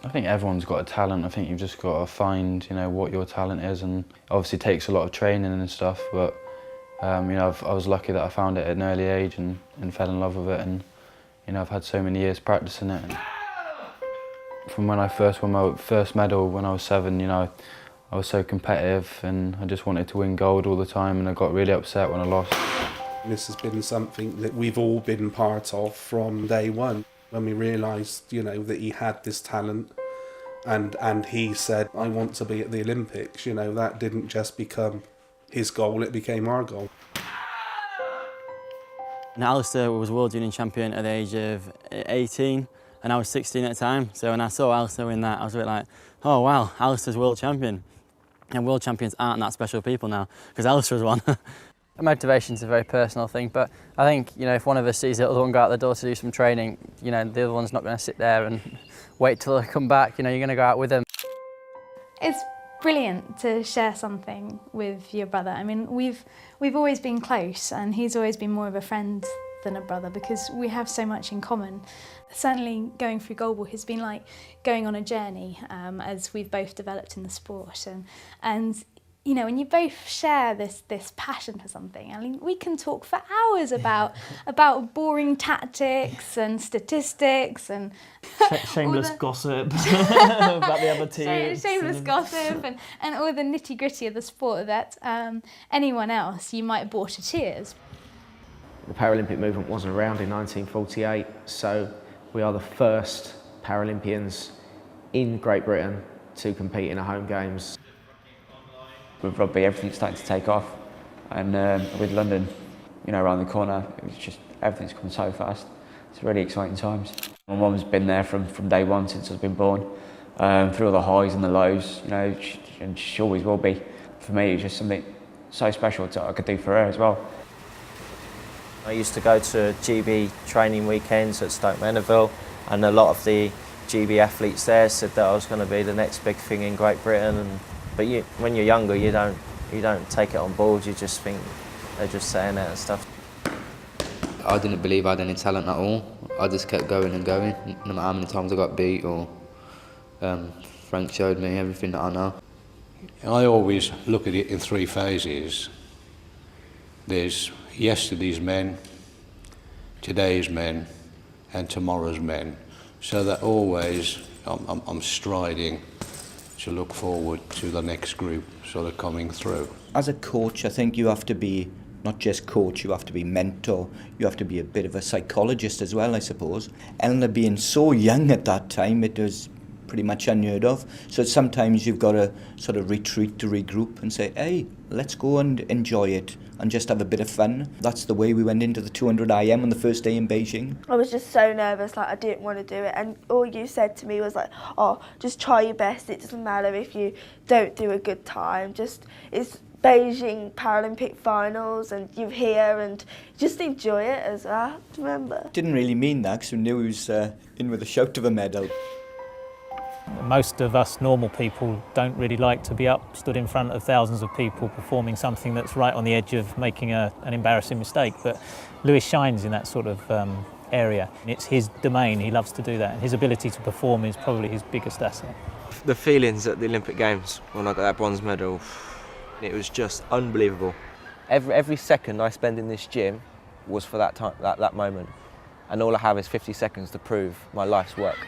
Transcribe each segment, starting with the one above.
I think everyone's got a talent. I think you've just got to find, what your talent is, and obviously it takes a lot of training and stuff, but I was lucky that I found it at an early age and fell in love with it, and I've had so many years practicing it. And from when I first won my first medal when I was 7, I was so competitive and I just wanted to win gold all the time, and I got really upset when I lost. This has been something that we've all been part of from day one. When we realised, that he had this talent and he said, I want to be at the Olympics, that didn't just become his goal, it became our goal. And Alistair was world junior champion at the age of 18 and I was 16 at the time. So when I saw Alistair win that, I was a bit like, oh wow, Alistair's world champion. And world champions aren't that special people now, because Alistair was one. Motivation's a very personal thing, but I think, if one of us sees the other one go out the door to do some training, the other one's not going to sit there and wait till they come back, you're going to go out with them. It's brilliant to share something with your brother. I mean, we've always been close, and he's always been more of a friend than a brother because we have so much in common. Certainly going through Goalball has been like going on a journey as we've both developed in the sport, and when you both share this passion for something, I mean, we can talk for hours about boring tactics and statistics and shameless gossip about the other teams. Shameless gossip and all the nitty gritty of the sport that anyone else you might have brought to tears. The Paralympic movement wasn't around in 1948, so we are the first Paralympians in Great Britain to compete in the home games. With rugby, everything's starting to take off, and with London, around the corner, it's just everything's coming so fast. It's really exciting times. My mum's been there from day one since I've been born, through all the highs and the lows, and she always will be. For me, it's just something so special that I could do for her as well. I used to go to GB training weekends at Stoke Mandeville, and a lot of the GB athletes there said that I was going to be the next big thing in Great Britain. But when you're younger, you don't take it on board. You just think they're just saying it and stuff. I didn't believe I had any talent at all. I just kept going and going, no matter how many times I got beat or Frank showed me everything that I know. I always look at it in 3 phases. There's yesterday's men, today's men, and tomorrow's men. So that always I'm striding to look forward to the next group sort of coming through. As a coach, I think you have to be not just coach, you have to be mentor, you have to be a bit of a psychologist as well, I suppose. Eleanor being so young at that time, it was pretty much unheard of. So sometimes you've got to sort of retreat to regroup and say, hey, let's go and enjoy it and just have a bit of fun. That's the way we went into the 200 IM on the first day in Beijing. I was just so nervous, I didn't want to do it, and all you said to me was oh, just try your best, it doesn't matter if you don't do a good time, it's Beijing Paralympic finals and you're here and just enjoy it as well, remember? Didn't really mean that because we knew he was in with a shout of a medal. Most of us normal people don't really like to be up, stood in front of thousands of people performing something that's right on the edge of making an embarrassing mistake. But Lewis shines in that sort of area. It's his domain, he loves to do that. And his ability to perform is probably his biggest asset. The feelings at the Olympic Games when I got that bronze medal, it was just unbelievable. Every second I spend in this gym was for that time, that moment. And all I have is 50 seconds to prove my life's work.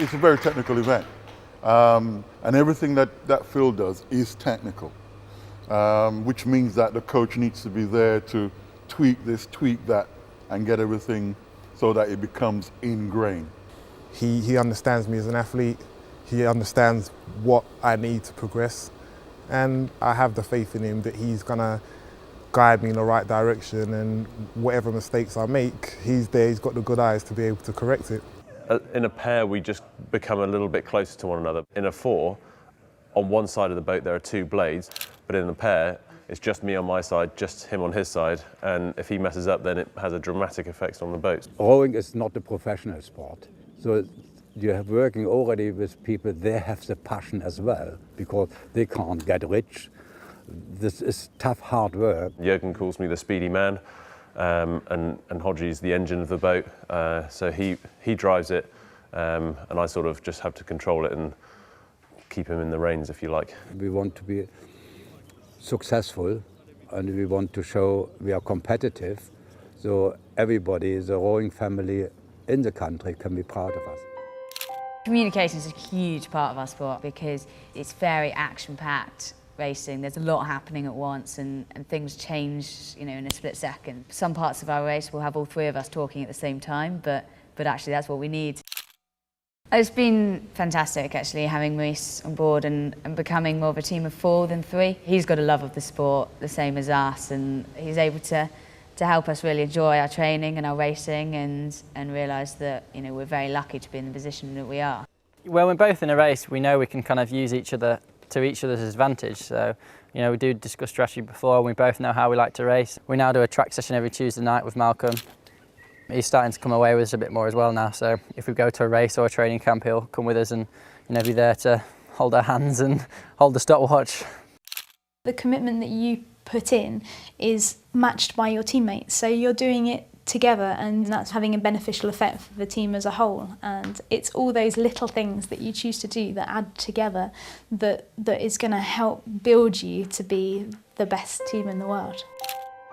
It's a very technical event, and everything that Phil does is technical, which means that the coach needs to be there to tweak this, tweak that, and get everything so that it becomes ingrained. He understands me as an athlete, he understands what I need to progress, and I have the faith in him that he's going to guide me in the right direction, and whatever mistakes I make, he's there, he's got the good eyes to be able to correct it. In a pair, we just become a little bit closer to one another. In a four, on one side of the boat there are 2 blades, but in a pair, it's just me on my side, just him on his side, and if he messes up, then it has a dramatic effect on the boat. Rowing is not a professional sport, so you have working already with people, they have the passion as well, because they can't get rich. This is tough, hard work. Jürgen calls me the speedy man, and Hodge is the engine of the boat, so he drives it, and I sort of just have to control it and keep him in the reins, if you like. We want to be successful, and we want to show we are competitive, so everybody, the rowing family in the country, can be proud of us. Communication is a huge part of our sport because it's very action-packed racing. There's a lot happening at once and things change, you know, in a split second. Some parts of our race will have all three of us talking at the same time, but actually that's what we need. It's been fantastic actually having Maurice on board and becoming more of a team of 4 than 3. He's got a love of the sport the same as us, and he's able to help us really enjoy our training and our racing and realise that, you know, we're very lucky to be in the position that we are. When we're both in a race, we know we can kind of use each other to each other's advantage. So, you know, we do discuss strategy before, and we both know how we like to race. We now do a track session every Tuesday night with Malcolm. He's starting to come away with us a bit more as well now, so if we go to a race or a training camp, he'll come with us and, you know, be there to hold our hands and hold the stopwatch. The commitment that you put in is matched by your teammates, so you're doing it together, and that's having a beneficial effect for the team as a whole. And it's all those little things that you choose to do that add together that is going to help build you to be the best team in the world.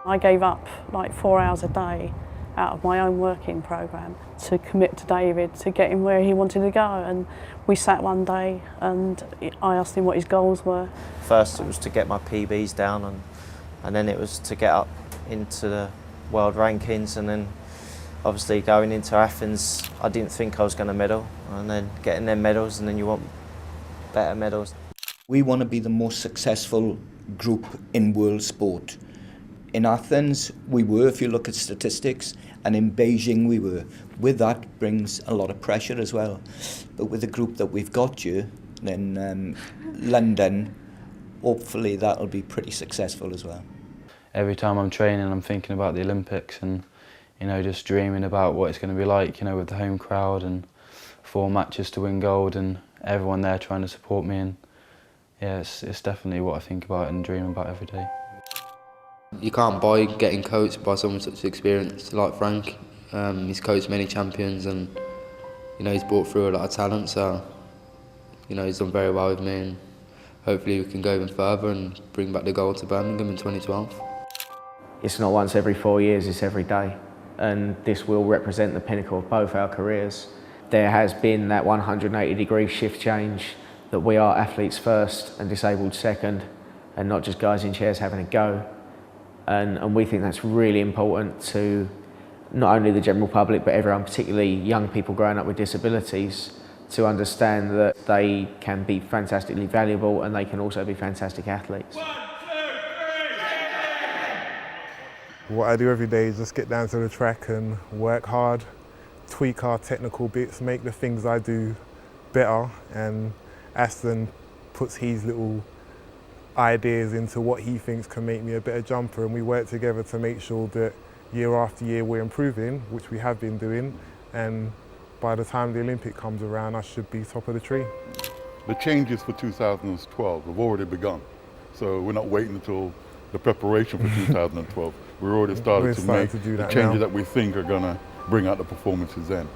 I gave up like 4 hours a day out of my own working programme to commit to David, to get him where he wanted to go. And we sat one day and I asked him what his goals were. First it was to get my PBs down, and then it was to get up into the world rankings, and then obviously going into Athens I didn't think I was going to medal, and then getting them medals, and then you want better medals. We want to be the most successful group in world sport. In Athens we were, if you look at statistics, and in Beijing we were. With that brings a lot of pressure as well. But with the group that we've got here, then London, hopefully that'll be pretty successful as well. Every time I'm training, I'm thinking about the Olympics and, you know, just dreaming about what it's going to be like, you know, with the home crowd and 4 matches to win gold and everyone there trying to support me. And yeah, it's definitely what I think about and dream about every day. You can't buy getting coached by someone with such experience like Frank. He's coached many champions, and, you know, he's brought through a lot of talent, so, you know, he's done very well with me, and hopefully we can go even further and bring back the gold to Birmingham in 2012. It's not once every 4 years, it's every day, and this will represent the pinnacle of both our careers. There has been that 180-degree shift change, that we are athletes first and disabled second, and not just guys in chairs having a go. And we think that's really important to not only the general public, but everyone, particularly young people growing up with disabilities, to understand that they can be fantastically valuable and they can also be fantastic athletes. What I do every day is just get down to the track and work hard, tweak our technical bits, make the things I do better, and Aston puts his little ideas into what he thinks can make me a better jumper, and we work together to make sure that year after year we're improving, which we have been doing, and by the time the Olympic comes around I should be top of the tree. The changes for 2012 have already begun, so we're not waiting until the preparation for 2012. We're already started to make the changes that we think are going to bring out the performances then.